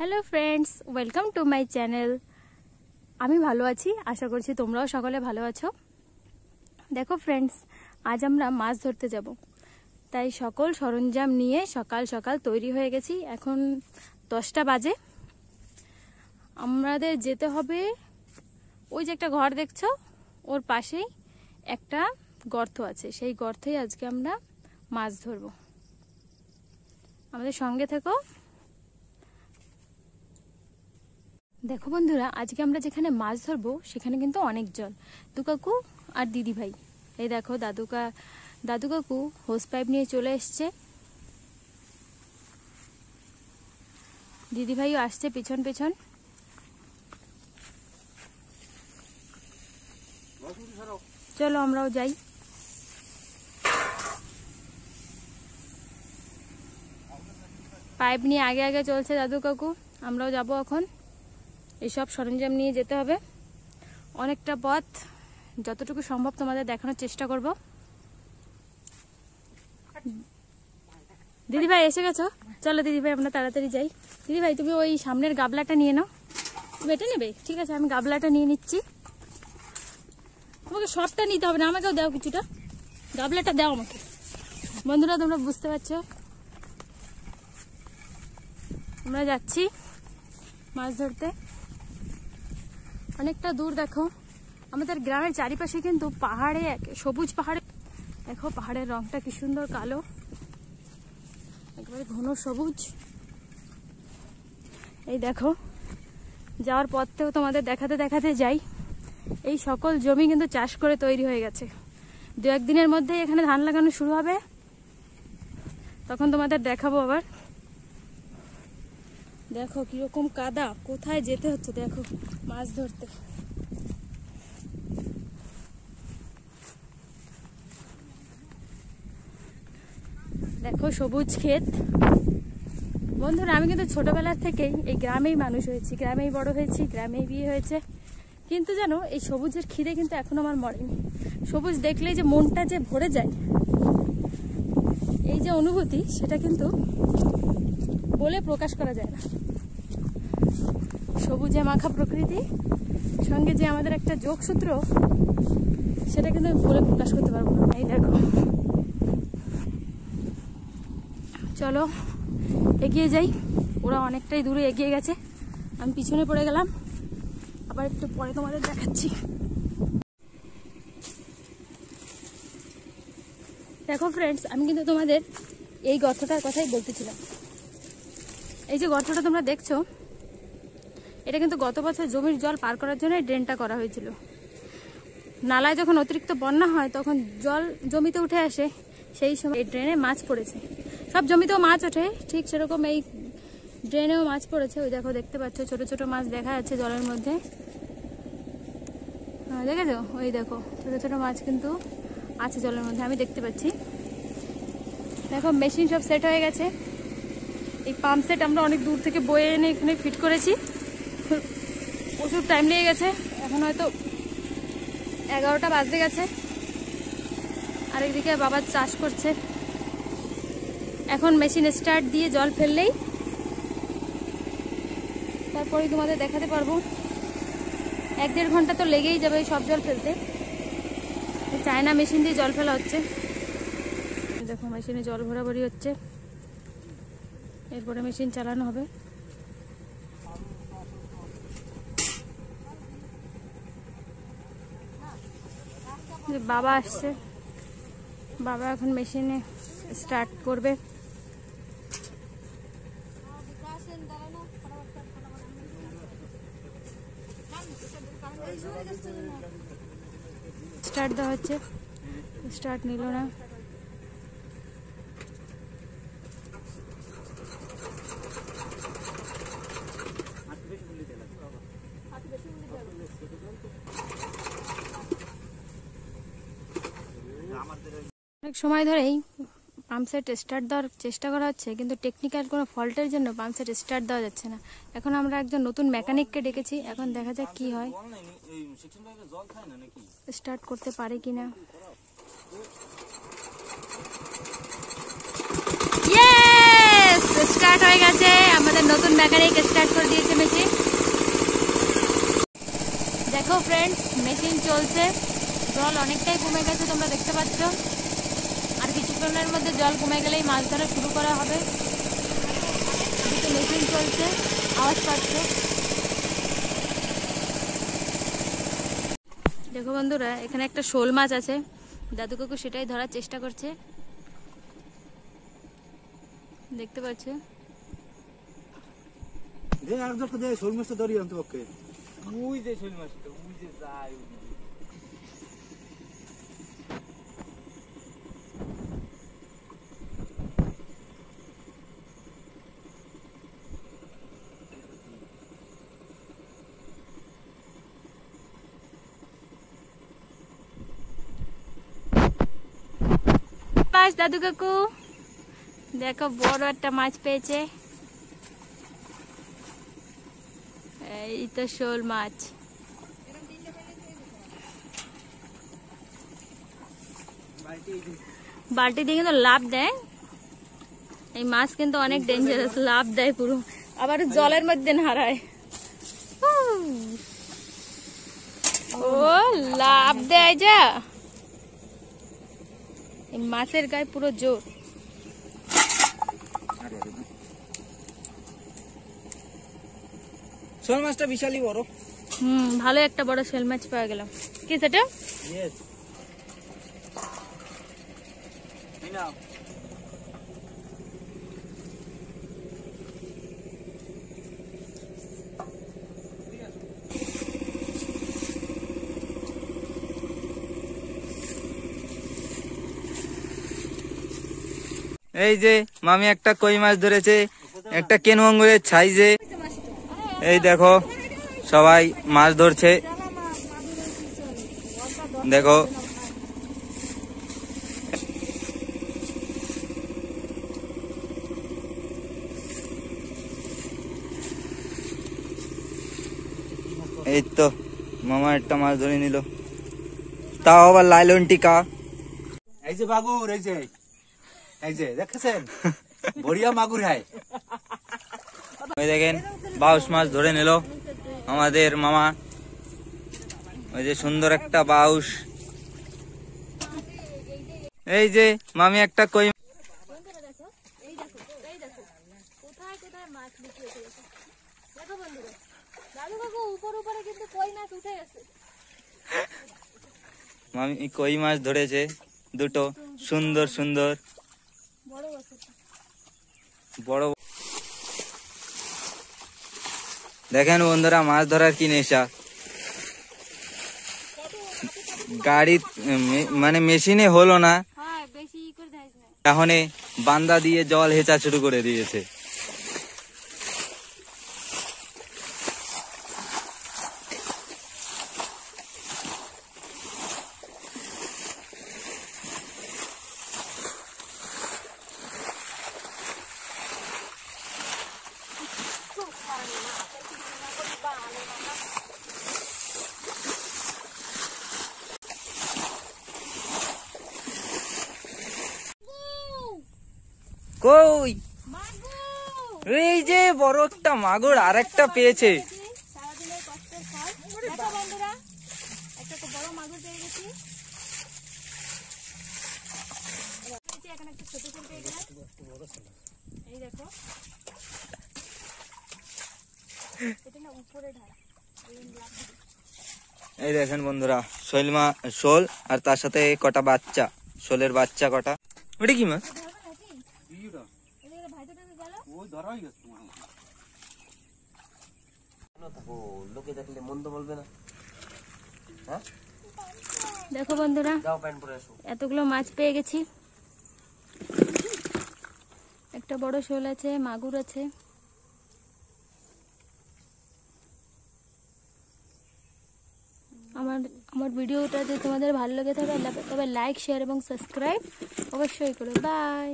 Hello friends, welcome to my channel. আমি ভালো আছি, আশা করছি তোমরাও সকলে ভালো আছো। দেখো ফ্রেন্ডস, আজ আমরা মাছ ধরতে যাব, তাই সকল সরঞ্জাম নিয়ে সকাল সকাল তৈরি হয়ে গেছি। এখন 10টা বাজে। আমাদের যেতে হবে, ওই যে একটা ঘর দেখছো, ওর পাশেই একটা গর্ত আছে, সেই গর্তেই আজকে আমরা মাছ ধরবো। আমাদের সঙ্গে থেকো। দেখো বন্ধুরা, আজকে আমরা যেখানে মাছ ধরবো সেখানে কিন্তু অনেক জল। দু কাকু আর দিদি ভাই, এই দেখো দাদু কাকু হোস পাইপ নিয়ে চলে এসছে, দিদি ভাইও আসছে পেছন পেছন। চলো আমরাও যাই। পাইপ নিয়ে আগে আগে চলছে দাদু কাকু, আমরাও যাব এখন। এইসব সরঞ্জাম নিয়ে যেতে হবে অনেকটা পথ, যতটুকু সম্ভব তোমাদের দেখানোর চেষ্টা করব। দিদিভাই এসে গেছো? চলো দিদিভাই আমরা তাড়াতাড়ি যাই। দিদিভাই তুমি ওই সামনের গাবলাটা নিয়ে নাও। তুমি এটা নেবে? ঠিক আছে, আমি গাবলাটা নিয়ে নিচ্ছি। তোমাকে সবটা নিতে হবে না, আমাকেও দাও কিছুটা, গাবলাটা দাও আমাকে। বন্ধুরা তোমরা বুঝতে পারছো, আমরা যাচ্ছি মাছ ধরতে। অনেকটা দূর। দেখো আমাদের গ্রামের চারিপাশে কিন্তু পাহাড়ে, সবুজ পাহাড়ে। দেখো পাহাড়ের রংটা কি সুন্দর কালো, একেবারে ঘন সবুজ। এই দেখো, যাওয়ার পথেও তোমাদের দেখাতে দেখাতে যাই, এই সকল জমি কিন্তু চাষ করে তৈরি হয়ে গেছে। 2-1 দিনের মধ্যেই এখানে ধান লাগানো শুরু হবে, তখন তোমাদের দেখাবো আবার। দেখো কিরকম কাদা, কোথায় যেতে হচ্ছে দেখো মাছ ধরতে। দেখো সবুজ ক্ষেত। বন্ধুরা আমি কিন্তু ছোটবেলার থেকেই এই গ্রামেই মানুষ হয়েছি, গ্রামেই বড় হয়েছি, গ্রামেই বিয়ে হয়েছে, কিন্তু জানো এই সবুজের খিদে কিন্তু এখনো আমার মরেনি। সবুজ দেখলেই যে মনটা যে ভরে যায়, এই যে অনুভূতি, সেটা কিন্তু বলে প্রকাশ করা যায় না। সবুজে মাখা প্রকৃতি সঙ্গে যে আমাদের একটা যোগসূত্র, সেটা কিন্তু বলে প্রকাশ করতে পারবো না। এই দেখো, চলো এগিয়ে যাই। ওরা অনেকটাই দূরে এগিয়ে গেছে, আমি পিছনে পড়ে গেলাম। আবার একটু পরে তোমাদের দেখাচ্ছি। দেখো ফ্রেন্ডস, আমি কিন্তু তোমাদের এই গর্তটার কথাই বলতেছিলাম। এই যে গর্তটা তোমরা দেখছো, এটা কিন্তু গত বছর জমির জল পার করার জন্য ড্রেনটা করা হয়েছিল। নালায় যখন অতিরিক্ত বন্যা হয় তখন জল জমিতে উঠে আসে, সেই সময় এই ড্রেনে মাছ পড়েছে। সব জমিতেও মাছ ওঠে, ঠিক সেরকম এই ড্রেনেও মাছ পড়েছে। ওই দেখো, দেখতে পাচ্ছ ছোট ছোট মাছ দেখা যাচ্ছে জলের মধ্যে, দেখেছো? ওই দেখো ছোট ছোট মাছ কিন্তু আছে জলের মধ্যে, আমি দেখতে পাচ্ছি। দেখো মেশিন সব সেট হয়ে গেছে। এই পাম্প সেট আমরা অনেক দূর থেকে বয়ে এনে এখানে ফিট করেছি। প্রচুর টাইম লেগে গেছে, এখন হয়তো 11টা বাজতে গেছে। আরেকদিকে বাবা চাষ করছে। এখন মেশিন স্টার্ট দিয়ে জল ফেললেই তারপরে তোমাদের দেখাতে পারবো। 1-1.5 ঘন্টা তো লেগেই যাবে সব জল ফেলতে। চায়না মেশিন দিয়ে জল ফেলা হচ্ছে। দেখো মেশিনে জল ভরাভরি হচ্ছে, এরপরে মেশিন চালানো হবে। বাবা আসছে, বাবা এখন মেশিনে স্টার্ট করবে। স্টার্ট দেওয়া হচ্ছে, স্টার্ট নিল না। অনেক সময় ধরেই পাম্প সেট স্টার্ট দেওয়ার চেষ্টা করা হচ্ছে, কিন্তু টেকনিক্যাল কোনো ফল্টের জন্য পাম্প সেট স্টার্ট দেওয়া যাচ্ছে না। এখন আমরা একজন নতুন মেকানিককে ডেকেছি, এখন দেখা যাক কি হয়, স্টার্ট করতে পারে কিনা। ইয়েস, স্টার্ট হয়ে গেছে, আমাদের নতুন মেকানিক স্টার্ট করে দিয়েছে মেশিন। দেখো ফ্রেন্ডস, মেশিন চলছে, জল অনেকটাই কমে গেছে, তোমরা দেখতে পাচ্ছ। আর কিছুক্ষণের মধ্যে জল কমে গেলেই মাছ ধরা শুরু করা হবে। এদিকে মেশিন চলছে, আওয়াজ পাচ্ছ। দেখো বন্ধুরা, এখানে একটা শোল মাছ আছে, দাদু কাকু সেটাই ধরার চেষ্টা করছে, দেখতে পাচ্ছ। শোল মাছটা ধরি আনতে পক্ষে মাছ দাদু কাকু, দেখো বড় একটা মাছ পেয়েছে, এই তো শোল মাছ। বালতি দিয়ে কিন্তু লাভ দেয়, এই মাছ কিন্তু অনেক ডেঞ্জারাস, লাভ দেয় পুরো, আবার জলের মধ্যে হারায়। ও লাভ দেয় যা, এই মাছের গায়ে পুরো জোর। শোল মাছটা বিশালই বড়। ভালো একটা বড় শোল মাছ পাওয়া গেল। কি সেটা? এই যে মামি একটা কই মাছ ধরেছে, একটা কেন আঙ্গুরের সাইজে। এই দেখো সবাই মাছ ধরছে, দেখো এই তো মামা একটা মাছ ধরে নিল, তাও আবার লাইলন টিকা। এই যে মাগুর, এই যে দেখেছেন, বড়িয়া মাগুর হয়। ওই দেখেন বাউস মাছ ধরে নিল আমাদের মামা, ওই যে সুন্দর একটা বাউস। এই যে মামি একটা কই, মামি কই মাছ ধরেছে দুটো, সুন্দর সুন্দর বড়। দেখেন বন্ধুরা, মাছ ধরার কি নেশা। গাড়ি মানে মেশিনে হলো না, এখন বান্দা দিয়ে জল হেঁচা শুরু করে দিয়েছে। কই এই যে বড় একটা মাগুর আর একটা পেয়েছে। এই দেখেন বন্ধুরা, শোল আর তার সাথে কটা বাচ্চা, শোলের বাচ্চা কটা। ওটা কি মাছ? দেখো বন্ধুরা, এতগুলো মাছ পেয়ে গেছি, একটা বড় শোল আছে, মাগুর আছে। আমার ভিডিওটা যদি তোমাদের ভালো লেগে থাকে তবে লাইক, শেয়ার এবং সাবস্ক্রাইব অবশ্যই করো। বাই।